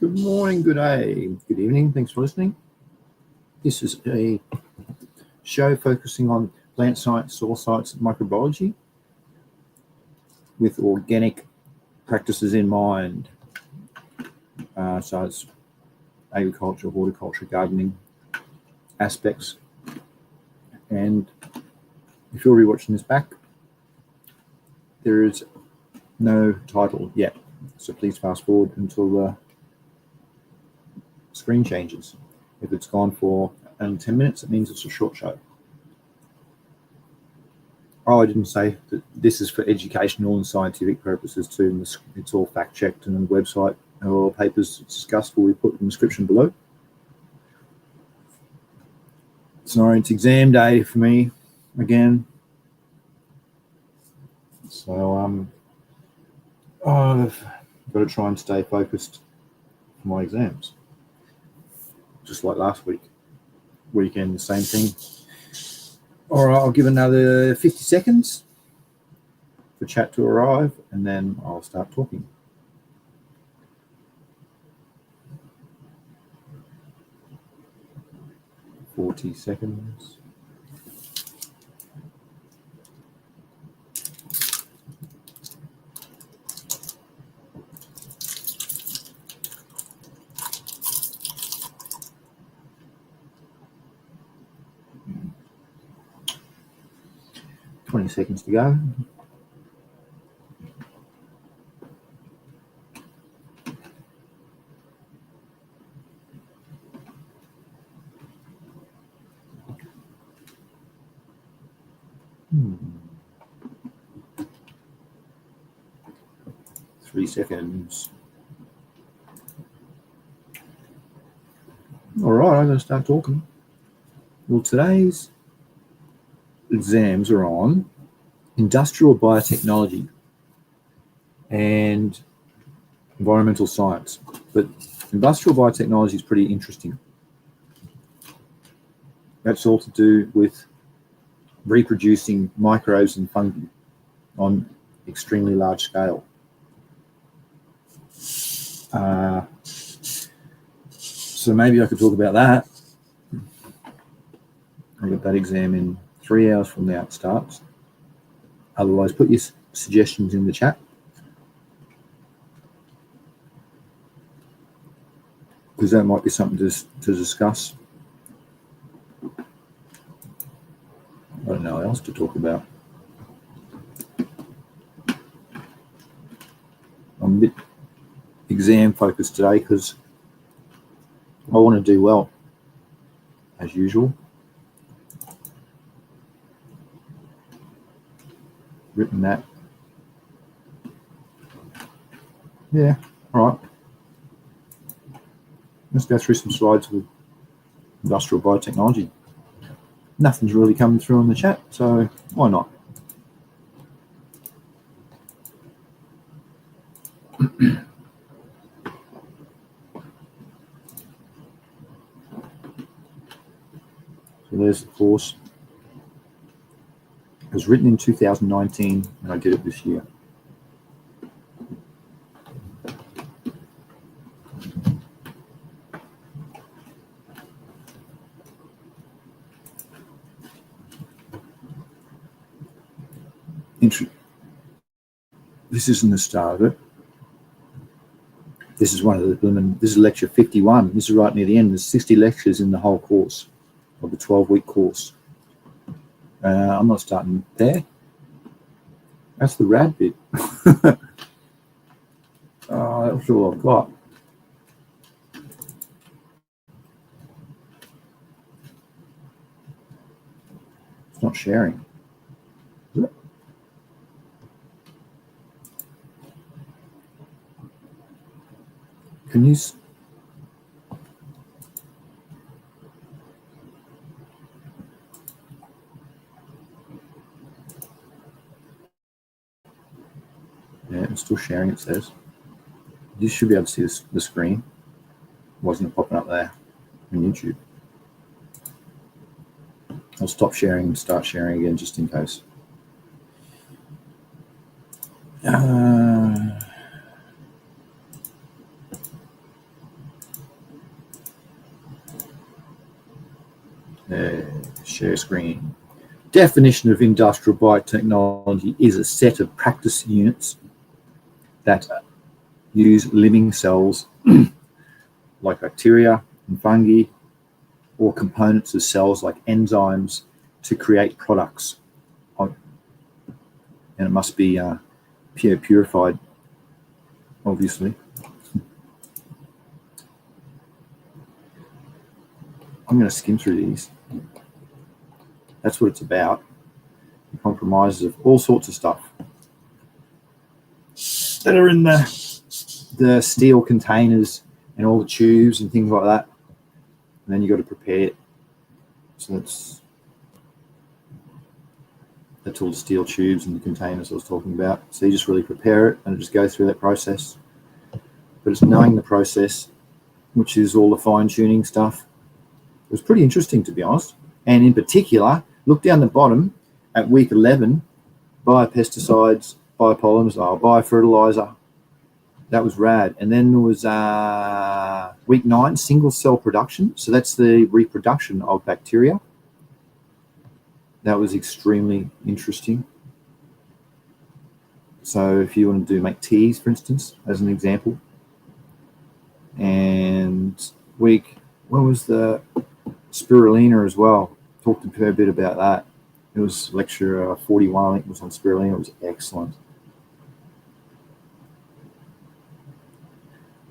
Good morning, good day, good evening. Thanks for listening. This is a show focusing on plant science, soil science, and microbiology with organic practices in mind. So it's agriculture, horticulture, gardening aspects. And if you're rewatching this back, there is no title yet. So please fast forward until the screen changes. If it's gone for 10 minutes, it means it's a short show. Oh, I didn't say that this is for educational and scientific purposes too. And it's all fact-checked, and on the website and all papers discussed will be put in the description below. Sorry, it's exam day for me again. So I've got to try and stay focused for my exams. Just like last weekend, the same thing. All right, I'll give another 50 seconds for chat to arrive, and then I'll start talking. $40 seconds. $20 seconds to go. Three seconds. All right, I'm going to start talking. Well, today's exams are on industrial biotechnology and environmental science. But industrial biotechnology is pretty interesting. That's all to do with reproducing microbes and fungi on extremely large scale. So maybe I could talk about that. I've got that exam in 3 hours from now it starts. Otherwise, put your suggestions in the chat. Because that might be something to discuss. I don't know what else to talk about. I'm a bit exam focused today because I want to do well, as usual. Written that. Yeah, all right. Let's go through some slides with industrial biotechnology. Nothing's really coming through on the chat, so why not? So there's the course. It was written in 2019, and I did it this year. This isn't the start of it. This is one of the, this is lecture 51. This is right near the end. There's 60 lectures in the whole course, of the 12-week course. I'm not starting there. That's the rad bit. That's all I've got. It's not sharing. Is it? Can you? Yeah, it's still sharing, it says. You should be able to see the screen. Wasn't popping up there on YouTube. I'll stop sharing and start sharing again just in case. Share screen. Definition of industrial biotechnology is a set of practice units that use living cells like bacteria and fungi, or components of cells like enzymes to create products. And it must be purified, obviously. I'm going to skim through these. That's what it's about. It compromises of all sorts of stuff that are in the steel containers and all the tubes and things like that. And then you've got to prepare it. So that's all the steel tubes and the containers I was talking about. So you just really prepare it and just go through that process. But it's knowing the process, which is all the fine-tuning stuff. It was pretty interesting, to be honest. And in particular, look down the bottom at week 11, biopesticides, biopolymers, biofertilizer. That was rad. And then there was week 9, single cell production. So that's the reproduction of bacteria. That was extremely interesting. So if you want to make teas, for instance, as an example. And what was the spirulina as well? Talked a fair bit about that. It was lecture 41, I think it was on spirulina. It was excellent.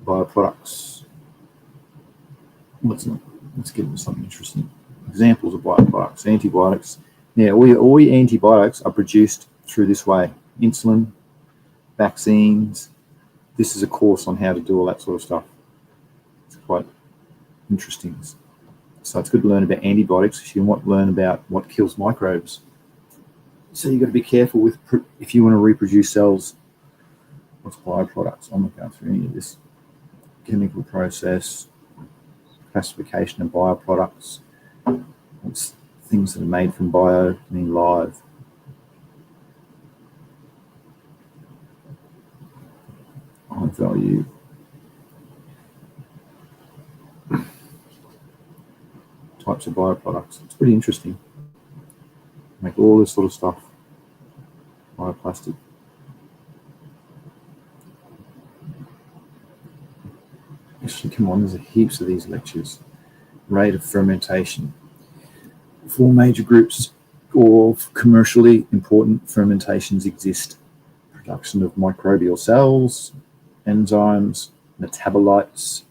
Bioproducts. Let's get into something interesting. Examples of bioproducts. Antibiotics. Yeah, all your antibiotics are produced through this way. Insulin, vaccines. This is a course on how to do all that sort of stuff. It's quite interesting. So it's good to learn about antibiotics if you want to learn about what kills microbes. So you've got to be careful with if you want to reproduce cells. What's bioproducts? I'm not going through any of this. Chemical process, classification of bioproducts. It's things that are made from bio, mean live. High value. Types of bioproducts. It's pretty interesting. Make all this sort of stuff. Bioplastic. Actually, come on, there's heaps of these lectures. Rate of fermentation. 4 major groups of commercially important fermentations exist. Production of microbial cells, enzymes, metabolites,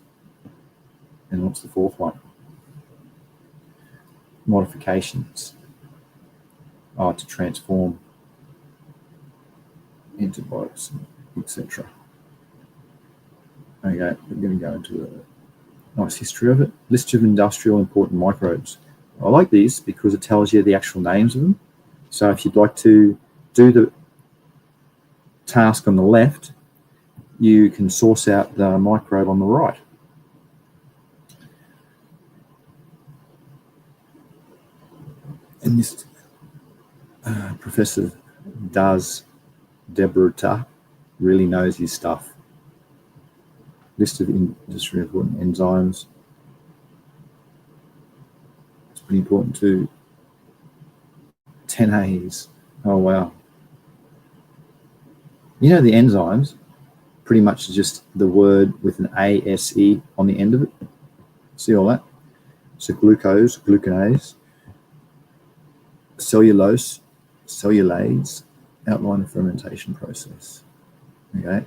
and what's the 4th one? Modifications to transform antibiotics, etc. Okay, we're going to go into a nice history of it. List of industrial important microbes. I like these because it tells you the actual names of them. So if you'd like to do the task on the left, you can source out the microbe on the right. And this Professor Debrutta really knows his stuff. List of industry important enzymes. It's pretty important too. 10 A's. Oh, wow. You know, the enzymes pretty much is just the word with an ASE on the end of it. See all that? So glucose, glucanase, cellulose, cellulase, outline the fermentation process. Okay.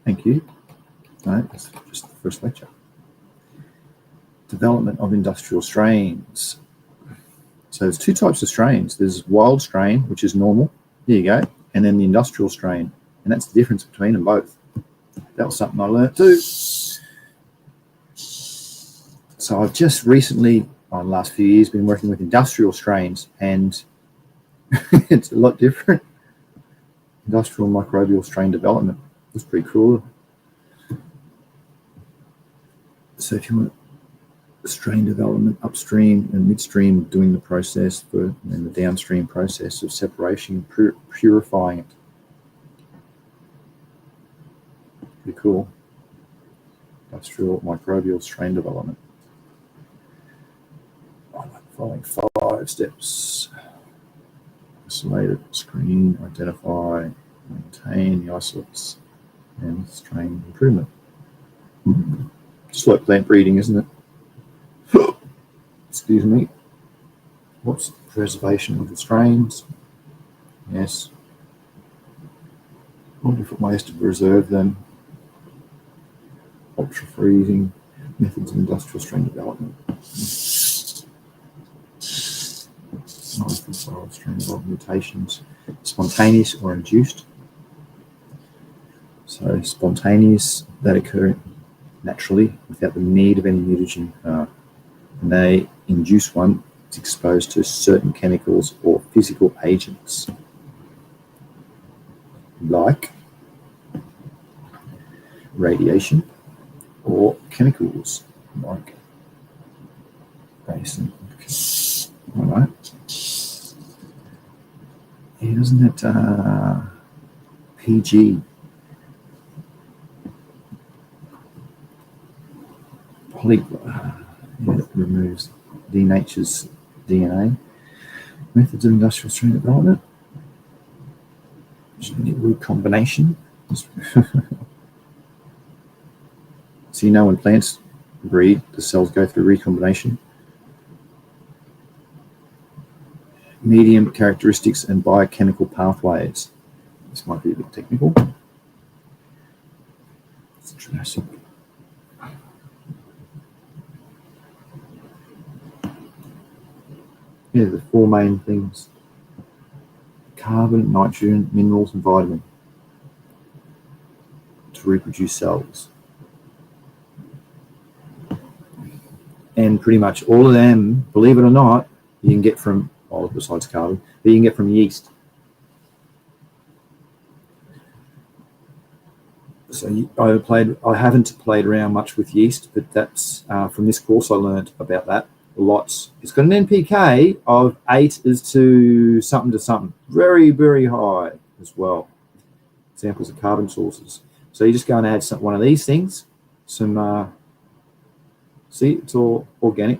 Thank you. All right, that's just the first lecture. Development of industrial strains. So there's 2 types of strains. There's wild strain, which is normal. There you go. And then the industrial strain. And that's the difference between them both. That was something I learned too. So I've just recently, in the last few years, been working with industrial strains, and it's a lot different. Industrial microbial strain development. It's pretty cool. So if you want strain development upstream and midstream, doing the process and the downstream process of separation, purifying it. Pretty cool. Industrial microbial strain development. following 5 steps. Isolate it, screen, identify, maintain the isolates, and strain improvement. Just like plant breeding, isn't it? Excuse me. What's preservation of the strains? Yes. All different ways to preserve them. Ultra freezing, methods of industrial strain development. Non-controlled strain development mutations, spontaneous or induced. So spontaneous, that occur naturally without the need of any mutagen. And they induce one that's exposed to certain chemicals or physical agents, like radiation or chemicals like basin. All right. Yeah, doesn't it PG? That removes, denatures DNA. Methods of industrial strain development. Recombination. So you know when plants breed, the cells go through recombination. Medium characteristics and biochemical pathways. This might be a bit technical. Yeah, the 4 main things: carbon, nitrogen, minerals, and vitamin to reproduce cells. And pretty much all of them, believe it or not, you can get from, besides carbon, but you can get from yeast. So I haven't played around much with yeast, but that's from this course I learned about that lots. It's got an NPK of 8 is to something, very, very high as well. Examples of carbon sources. So you just go and add one of these things, some, see, it's all organic.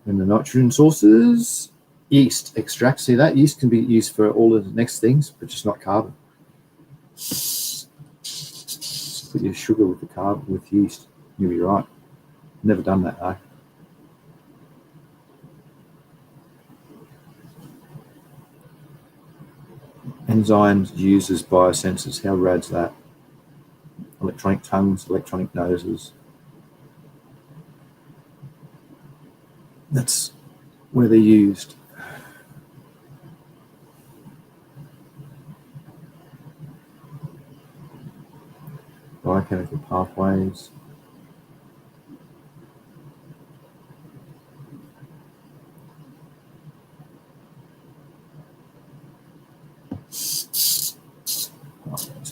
And the nitrogen sources, yeast extracts. See that? Yeast can be used for all of the next things, but just not carbon. Just put your sugar with the carbon with yeast. You'll be right. Never done that though. Enzymes used as biosensors. How rad's that? Electronic tongues, electronic noses. That's where they're used. Biochemical pathways.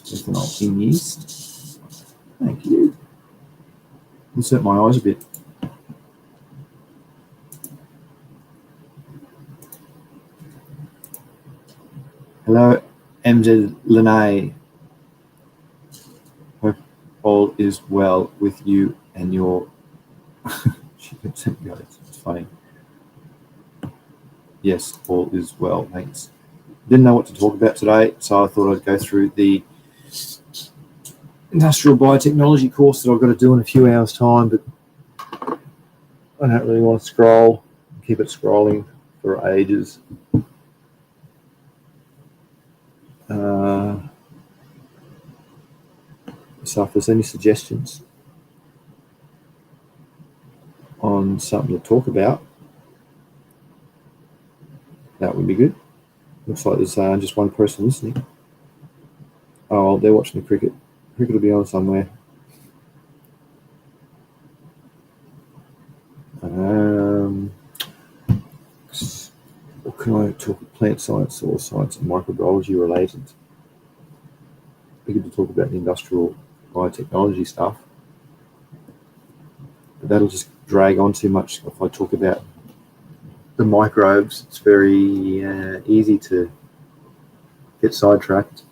Ethanol in yeast. Thank you. Insert my eyes a bit. Hello, MZ Lene. Hope all is well with you and your. It's funny. Yes, all is well, thanks. Didn't know what to talk about today, so I thought I'd go through the industrial biotechnology course that I've got to do in a few hours' time, but I don't really want to scroll, keep it scrolling for ages. So if there's any suggestions on something to talk about, that would be good. Looks like there's just one person listening. Oh, they're watching the cricket. Cricket will be on somewhere. Or can I talk plant science, soil science, and microbiology related? We could talk about the industrial biotechnology stuff, but that'll just drag on too much if I talk about the microbes. It's very easy to get sidetracked.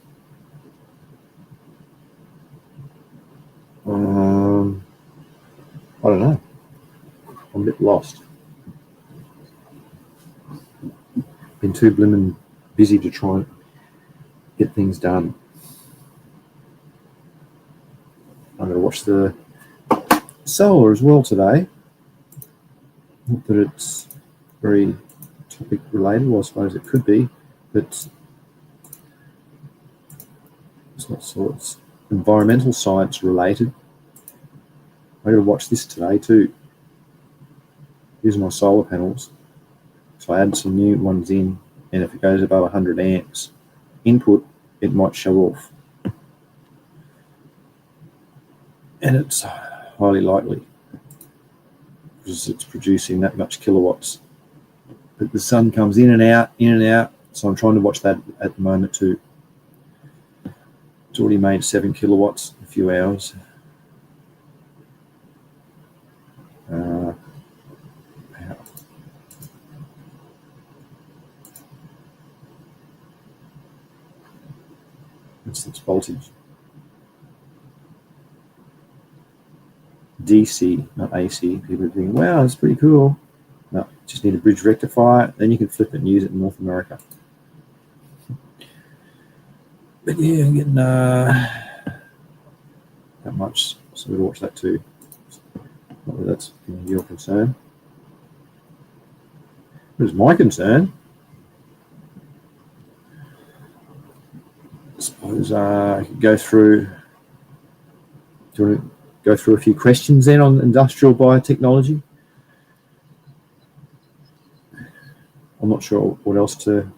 I don't know. I'm a bit lost. Been too blimmin' busy to try and get things done. I'm going to watch the solar as well today. Not that it's very topic related, well, I suppose it could be, but it's not so it's environmental science related. I got to watch this today too. These are my solar panels. So I add some new ones in, and if it goes above 100 amps input, it might show off. And it's highly likely because it's producing that much kilowatts. But the sun comes in and out, so I'm trying to watch that at the moment too. It's already made 7 kilowatts in a few hours. What's its voltage? DC, not AC. People are thinking, wow, that's pretty cool. No, just need a bridge rectifier, then you can flip it and use it in North America. But yeah, I'm getting that much, so we'll watch that too. Not that that's your concern. It was my concern. I suppose I could go through. Do you want to go through a few questions then on industrial biotechnology? I'm not sure what else to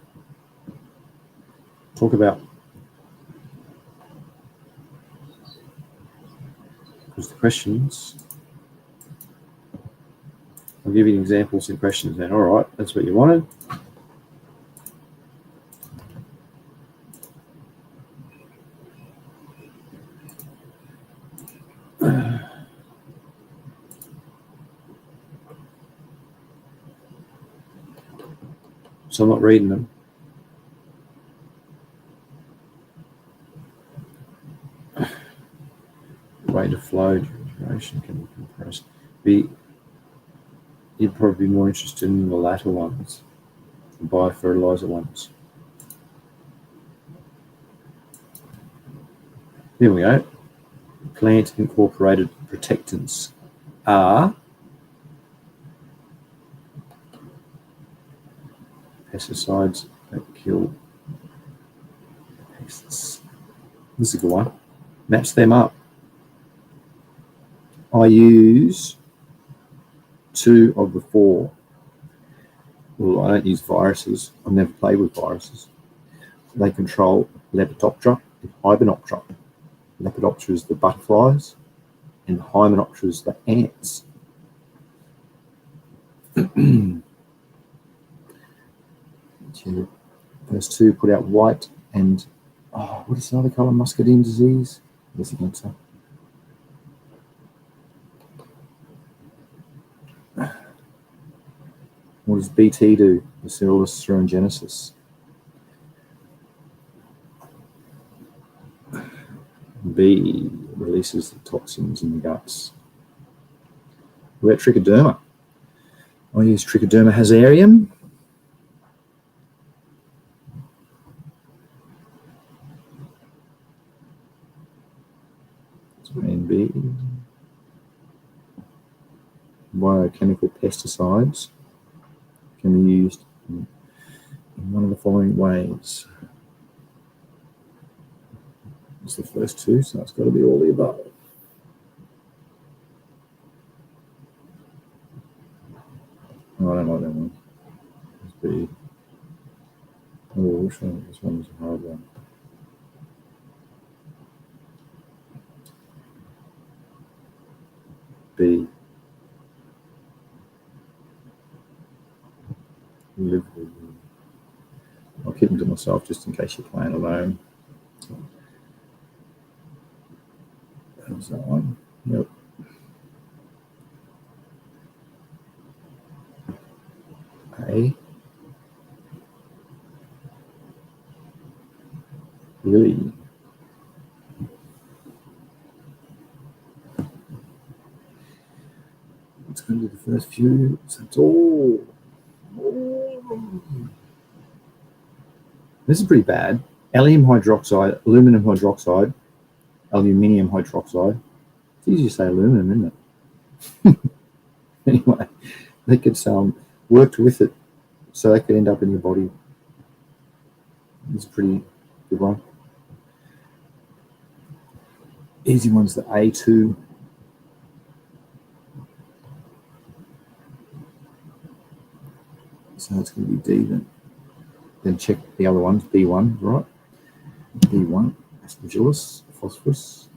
talk about. Because the questions, I'll give you examples and questions then. All right, that's what you wanted. So I'm not reading them. Rate of flow, duration can be compressed. You'd probably be more interested in the latter ones, the biofertilizer ones. There we go. Plant incorporated protectants are pesticides that kill pests. This is a good one. Match them up. I use 2 of the 4. Well, I don't use viruses. I've never played with viruses. They control Lepidoptera and Hymenoptera. Lepidoptera is the butterflies, and Hymenoptera is the ants. Those 2 put out white and what is the other colour? Muscadine disease. There's the answer. What does BT do? Bacillus thuringiensis. B releases the toxins in the guts. What about trichoderma? I use Trichoderma hazarium. And B. Biochemical pesticides can be used in one of the following ways. It's the first 2, so it's got to be all the above. Oh, I don't like that one. Let's be. Oh, which one? This one is a hard one. B. Live with you. I'll keep them to myself just in case you're playing alone. There's that one. Yep. A. Really? first few, that's all. This is pretty bad. Aluminium hydroxide, aluminium hydroxide. It's easy to say aluminum, isn't it? Anyway, they could worked with it so they could end up in your body. It's a pretty good one. Easy one's the A2. So it's going to be D then. Then check the other ones, B1, right? B1, aspergillus, phosphorus.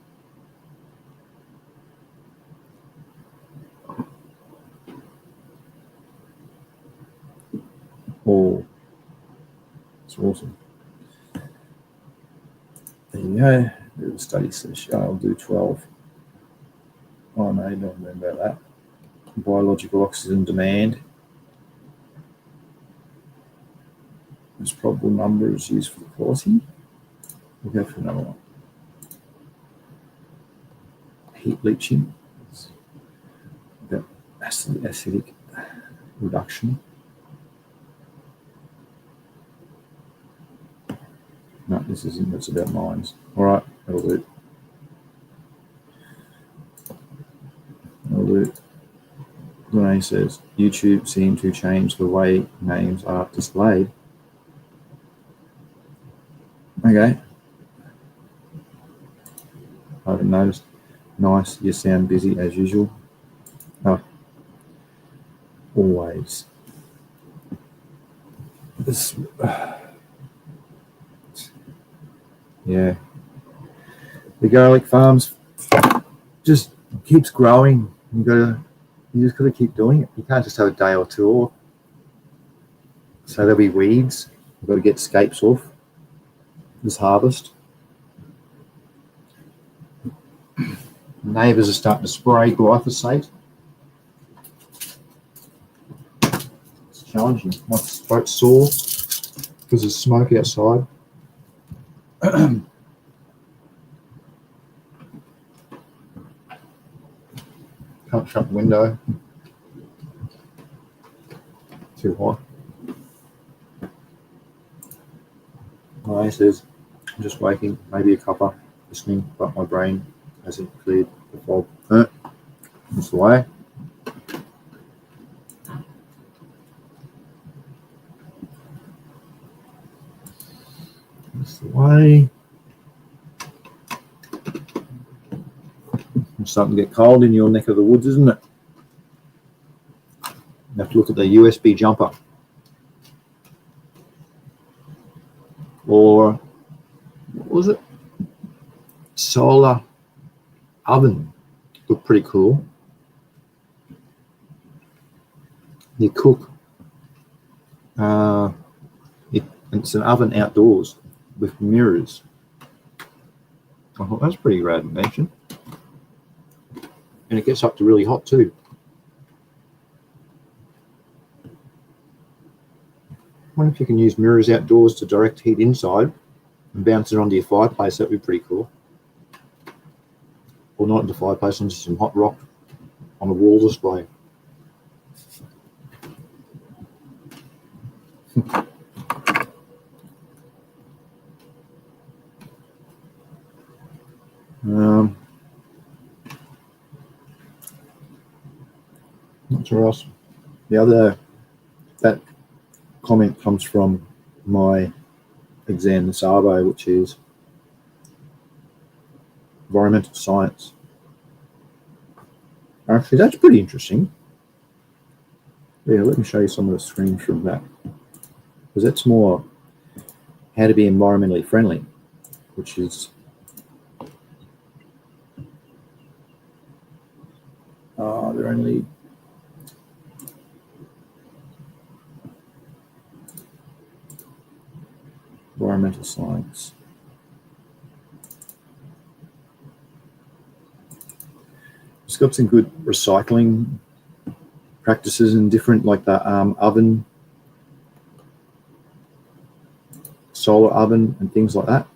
Oh, it's awesome. There you go. The study says I'll do 12. Oh no, don't remember about that. Biological oxygen demand. This probable number is used for the quality. We'll go for another one. Heat leaching. About acidic reduction. No, this isn't. It's about mines. All right, that'll do. That'll do. Renee says YouTube seemed to change the way names are displayed. Okay. I haven't noticed. Nice. You sound busy as usual. Oh, always. This. Yeah. The garlic farms just keeps growing. You just got to keep doing it. You can't just have a day or two off. So there'll be weeds. You've got to get scapes off this harvest. Neighbours are starting to spray glyphosate. It's challenging. My throat's sore because there's smoke outside. Can't shut the window. Too hot. My says, I'm just waking, maybe a cuppa, listening, but my brain hasn't cleared the fog. That's the way. That's the way. It's starting to get cold in your neck of the woods, isn't it? You have to look at the USB jumper. Or, what was it? Solar oven. Looked pretty cool. You cook. It's an oven outdoors with mirrors. I thought that's pretty rad invention. And it gets up to really hot too. I wonder if you can use mirrors outdoors to direct heat inside and bounce it onto your fireplace. That'd be pretty cool. Or not into the fireplace, onto some hot rock on a wall display. Not sure else. That comment comes from my exam, the SARBO, which is environmental science. Actually, that's pretty interesting. Yeah, let me show you some of the screens from that, because that's more how to be environmentally friendly, which is they're only environmental science. It's got some good recycling practices and different, like the oven, solar oven and things like that.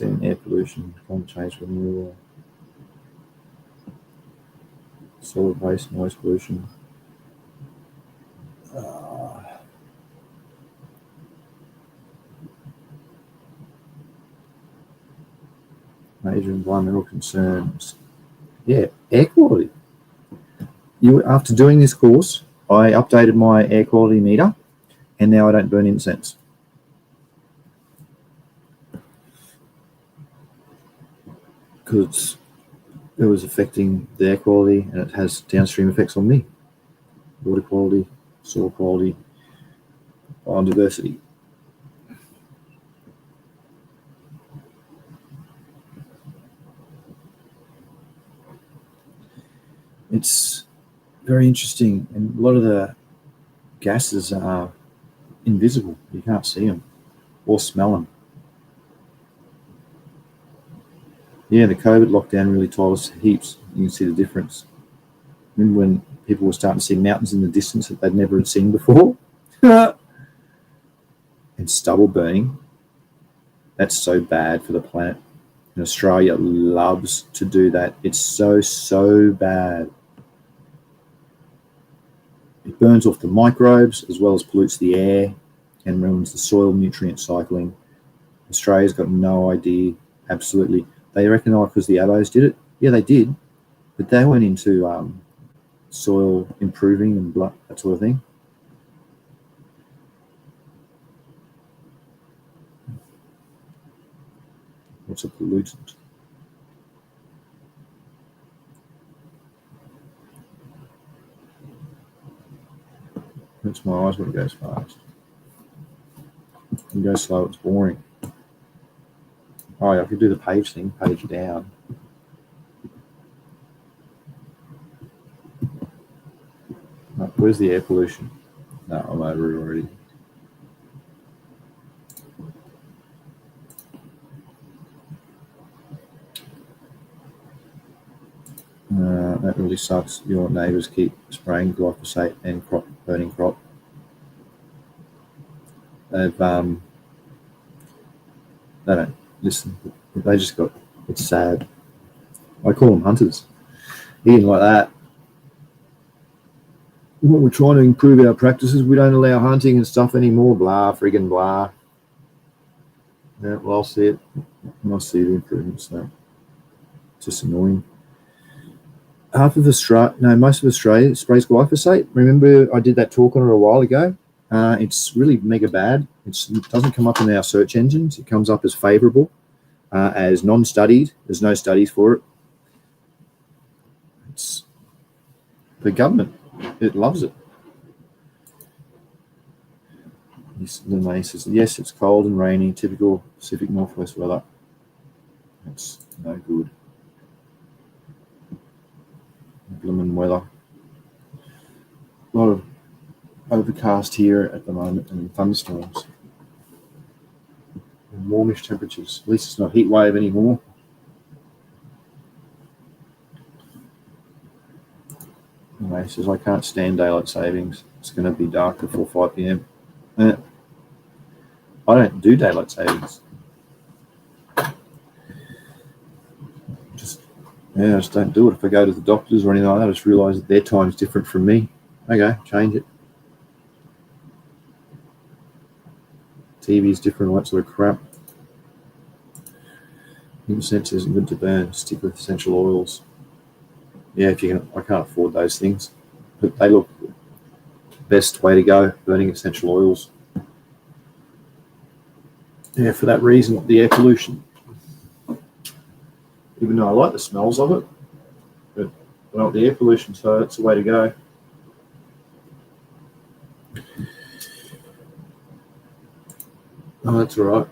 Then air pollution, climate change, renewal, solid waste, noise pollution. Major environmental concerns. Yeah, air quality. After doing this course, I updated my air quality meter, and now I don't burn incense. Because it was affecting the air quality, and it has downstream effects on me. Water quality, soil quality, biodiversity. It's very interesting, and a lot of the gases are invisible. You can't see them or smell them. Yeah, the COVID lockdown really told us heaps. You can see the difference. Remember when people were starting to see mountains in the distance that they'd never seen before? And stubble burning. That's so bad for the planet. And Australia loves to do that. It's so bad. It burns off the microbes as well as pollutes the air and ruins the soil nutrient cycling. Australia's got no idea. Absolutely. They reckon, because the Abos did it. Yeah, they did. But they went into soil improving and that sort of thing. What's a pollutant? Hurts my eyes when it goes fast. When it goes slow, it's boring. Oh, yeah, I could do the page thing, page down. No, where's the air pollution? No, I'm over it already. That really sucks. Your neighbours keep spraying glyphosate and burning crop. They don't listen. They just got. It's sad. I call them hunters. He didn't like that. When we're trying to improve our practices, we don't allow hunting and stuff anymore. Blah, friggin' blah. Yeah, well, I'll see it. I'll see the improvements. So it's just annoying. Most of Australia sprays glyphosate. Remember, I did that talk on it a while ago. It's really mega bad. It doesn't come up in our search engines. It comes up as favourable, as non-studied. There's no studies for it. It's the government. It loves it. He says, yes, it's cold and rainy, typical Pacific Northwest weather. It's no good. Blooming weather. A lot of overcast here at the moment and thunderstorms. And warmish temperatures. At least it's not heat wave anymore. Anyway, he says, I can't stand daylight savings. It's going to be dark before 5 p.m. I don't do daylight savings. I just don't do it. If I go to the doctors or anything like that, I just realise that their time's different from me. Okay, change it. TV's different, all that sort of crap. Incense isn't good to burn. Stick with essential oils. Yeah, if you can, I can't afford those things, but they look the best way to go. Burning essential oils. Yeah, for that reason, the air pollution. Even though I like the smells of it, but well, the air pollution, so it's the way to go. Oh, that's all right.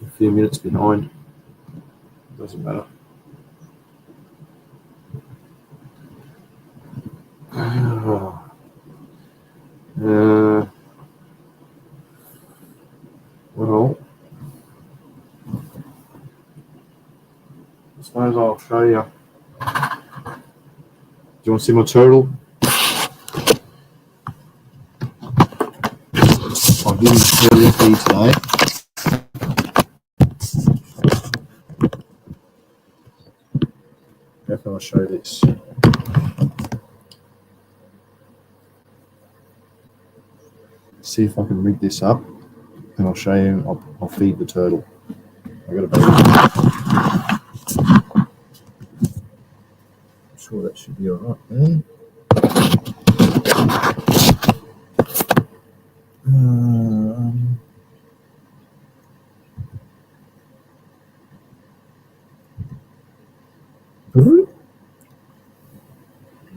A few minutes behind. Doesn't matter. Well, I suppose I'll show you. Do you want to see my turtle? I'll give him turtle feed today. I'll show this. See if I can rig this up, and I'll show you. I'll feed the turtle. I got a baby. I'm sure that should be all right there.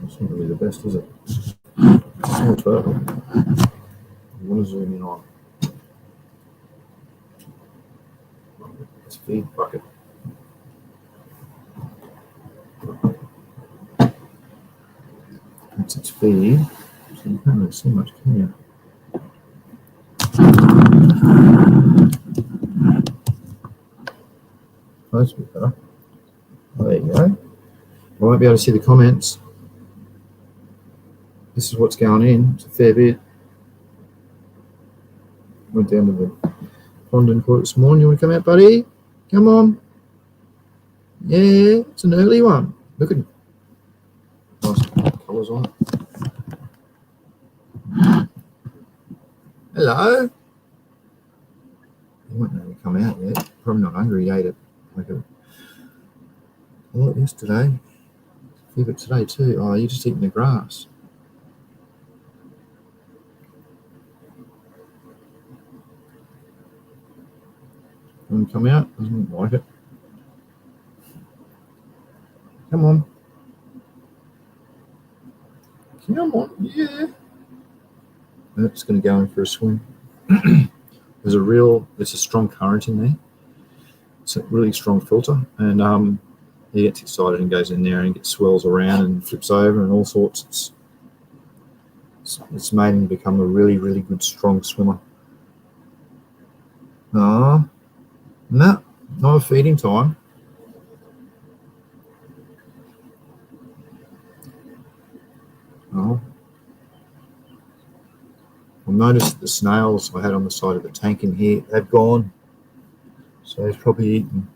That's not really the best, is it? Small turtle. You want to zoom in on. Let's feed bucket. That's its feed. So you can't really see much, can you? That's a bit better. Oh, there you go. I won't be able to see the comments. This is what's going in. It's a fair bit. Went down to the pond and caught it this morning. You want to come out, buddy? Come on. Yeah, it's an early one. Look at nice colours on it. Hello. He won't really come out yet. Probably not hungry. He ate it like a lot yesterday. A fair bit today too. Oh, you're just eating the grass. Doesn't come out. Doesn't like it. Come on. Come on. Yeah. It's going to go in for a swim. There's a strong current in there. It's a really strong filter, and he gets excited and goes in there and gets swirls around and flips over and all sorts. It's made him become a really, really good, strong swimmer. No, not a feeding time. Oh. I've noticed the snails I had on the side of the tank in here, they've gone. So he's probably eaten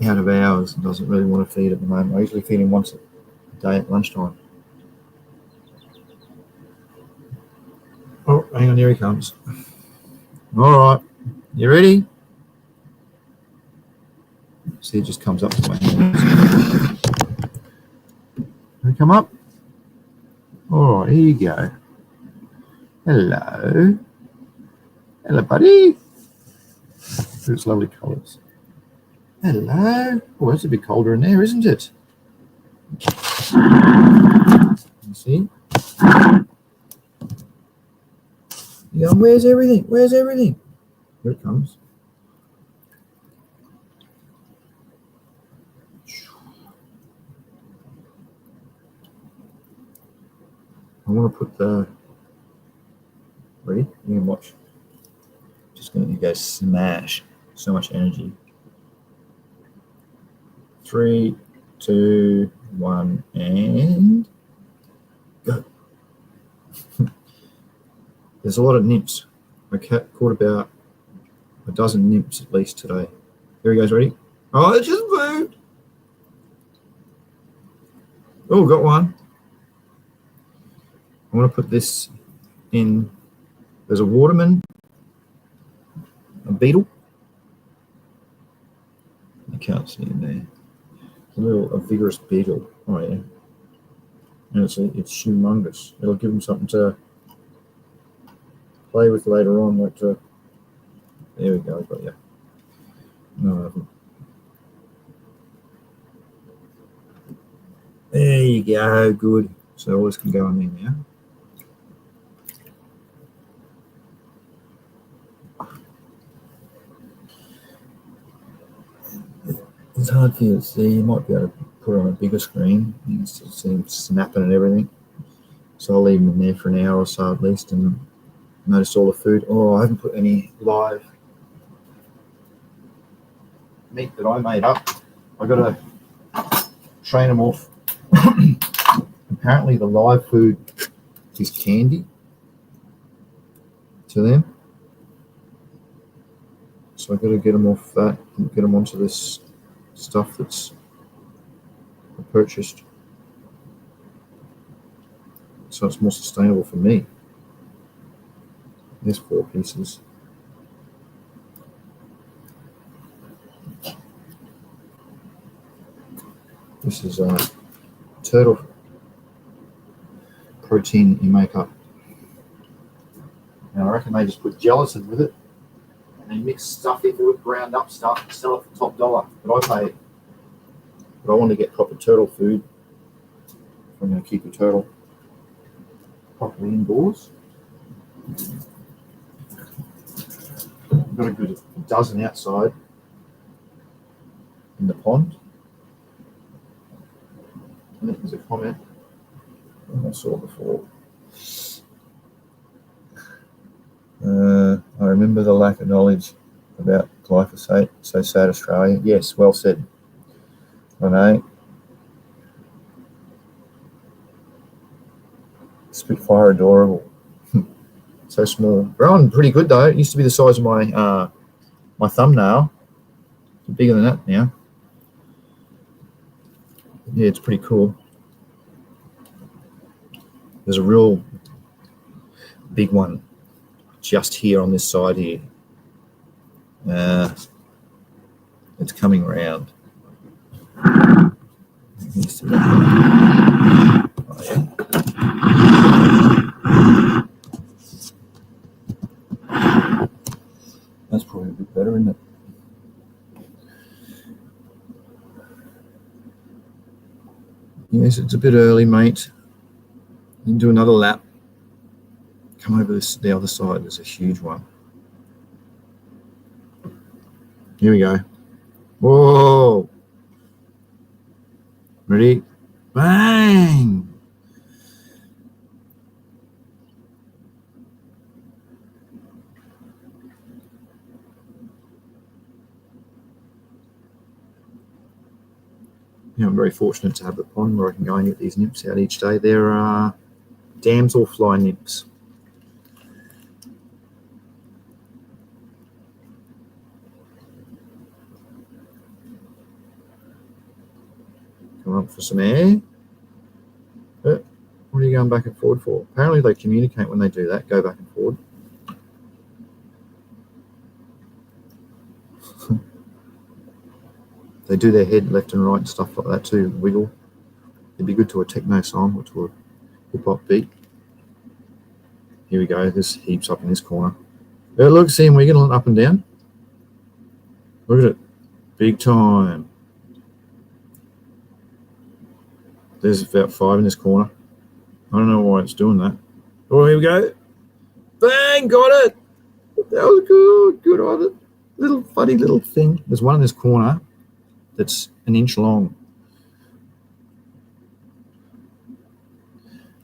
out of hours and doesn't really want to feed at the moment. I usually feed him once a day at lunchtime. Oh, hang on, here he comes. All right, you ready? See, it just comes up to my hand. Can you come up? All right, here you go. Hello. Hello, buddy. It's lovely colours. Hello. Oh, it's a bit colder in there, isn't it? You see? You going, where's everything? Where's everything? Here it comes. I want to put the... Ready? You can watch. Just going to go smash. So much energy. 3, 2, 1, and go. There's a lot of nymphs. I caught about a dozen nymphs at least today. There he goes, ready? Oh, it just moved. Oh, got one. I want to put this in. There's a waterman, a beetle. I can't see him there. A vigorous beetle. Oh yeah. And it's humongous. It'll give him something to play with later on. Like there we go. I've got you. No, I haven't. There you go. Good. So all this can go in there now. It's hard for you to see. You might be able to put it on a bigger screen. You can still see him snapping and everything. So I'll leave him in there for an hour or so at least and notice all the food. Oh, I haven't put any live meat that I made up. I've got to train them off. Apparently the live food is candy to them. So I've got to get them off that and get them onto this stuff that's purchased. So it's more sustainable for me. There's 4 pieces. This is turtle protein you make up. Now I reckon they just put gelatin with it and they mix stuff into it, ground up stuff, and sell it for top dollar. But I pay. But I want to get proper turtle food. I'm going to keep a turtle properly indoors. I've got a good dozen outside in the pond. I think there's a comment I saw before. I remember the lack of knowledge about glyphosate. So sad, Australia. Yes, well said. I know. Spitfire, adorable. So small. Growing pretty good though. It used to be the size of my my thumbnail. It's bigger than that now. Yeah, it's pretty cool. There's a real big one just here on this side here. It's coming around. Oh, yeah. That's probably a bit better, isn't it? Yes, it's a bit early, mate. You can do another lap. Come over the other side. There's a huge one. Here we go. Whoa! Ready? Bang! Yeah, I'm very fortunate to have the pond where I can go and get these nymphs out each day. They're damselfly nymphs. Come up for some air. What are you going back and forward for? Apparently they communicate when they do that, go back and forward. They do their head left and right and stuff like that too, wiggle. It'd be good to a techno song or to a hip-hop beat. Here we go, there's heaps up in this corner. Look, see him wiggling up and down. Look at it, big time. There's about 5 in this corner. I don't know why it's doing that. Oh, here we go. Bang, got it. That was good, good on it. Little funny little thing. There's one in this corner that's an inch long.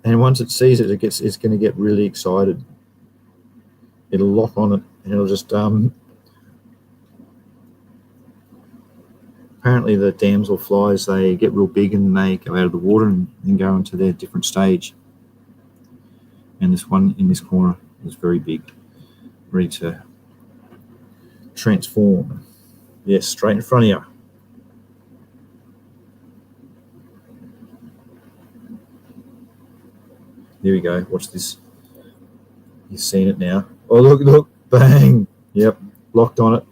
And once it sees it, it's going to get really excited. It'll lock on it and it'll just apparently the damselflies, they get real big and they go out of the water and go into their different stage. And this one in this corner is very big, ready to transform. Yes, straight in front of you. Here we go. Watch this. You've seen it now. Oh, look, look. Bang. Yep. Locked on it.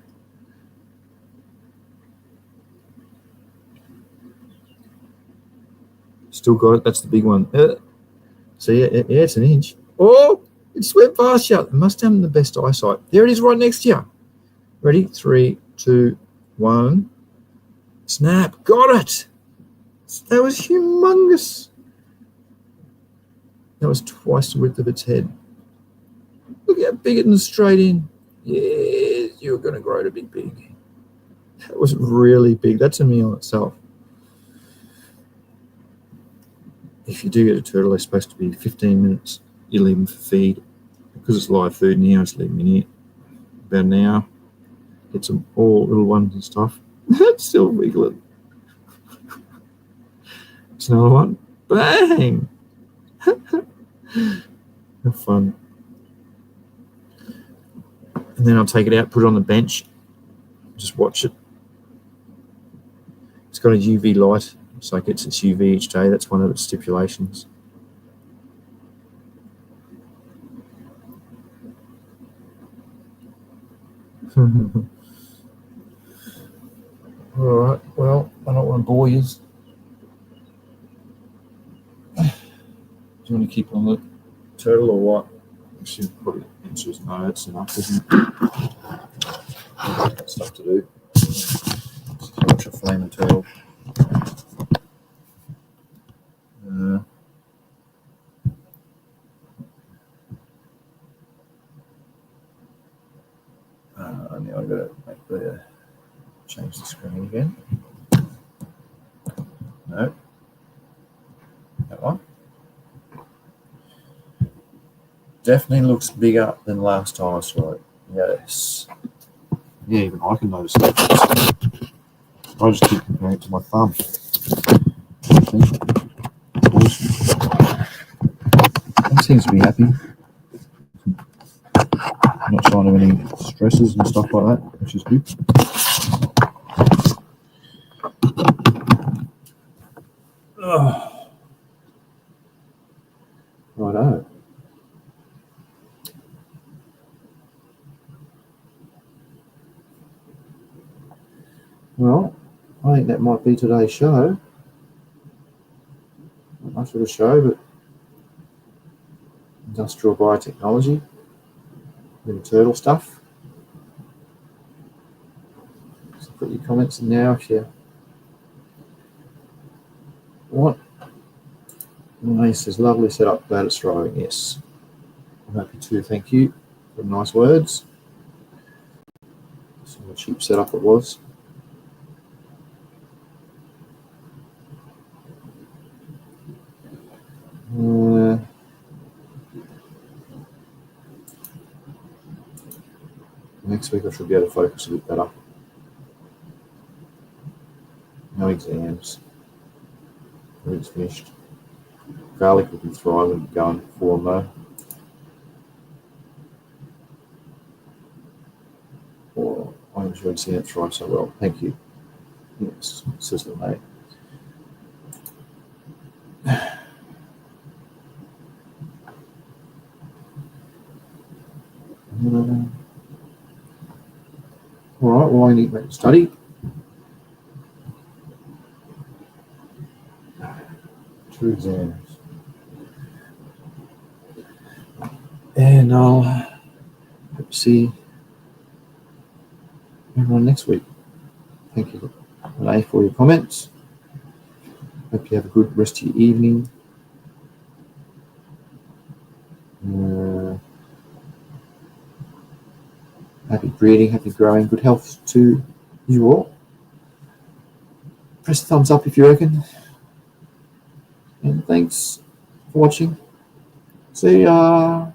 Still got it. That's the big one. See, yeah, it's an inch. Oh, it swam past you. It must have the best eyesight. There it is right next to you. Ready? 3, 2, 1. Snap. Got it. That was humongous. That was twice the width of its head. Look how big it is straight in. Yeah, you're going to grow to be big. That was really big. That's a meal itself. If you do get a turtle, they're supposed to be 15 minutes. You leave them for feed. Because it's live food now, just leave them in here. About an hour. Get some all little ones and stuff. It's still wiggling. It's another one. Bang! Have fun. And then I'll take it out, put it on the bench, just watch it. It's got a UV light So it gets its UV each day. That's one of its stipulations. All right. Well, I don't want to bore you. Do you want to keep on the turtle or what? Actually, probably the answer is no. That's enough, isn't it? Got stuff to do. Watch a flaming turtle. Now I've got to make the change the screen again. No, that one. Definitely looks bigger than last time I saw it. Yes. Yeah, even I can notice that. I just keep comparing it to my thumb. He seems to be happy. Not showing him any stresses and stuff like that, which is good. Righto. Well, I think that might be today's show. Not much of a show, but industrial biotechnology, and turtle stuff. So put your comments in now if you want. Nice, says lovely setup, glad it's thriving. Yes, I'm happy too. Thank you for the nice words. So a cheap setup it was. Next week I should be able to focus a bit better. No exams. Everything's finished. Garlic will be thriving, going for though. Or I enjoyed seeing it thrive so well. Thank you. Yes, sizzle, mate. All right, well, I need to study. 2 exams. And I'll hope to see everyone next week. Thank you, Renee, for your comments. Hope you have a good rest of your evening. Happy breeding, happy growing, good health to you all. Press the thumbs up if you reckon. And thanks for watching. See ya.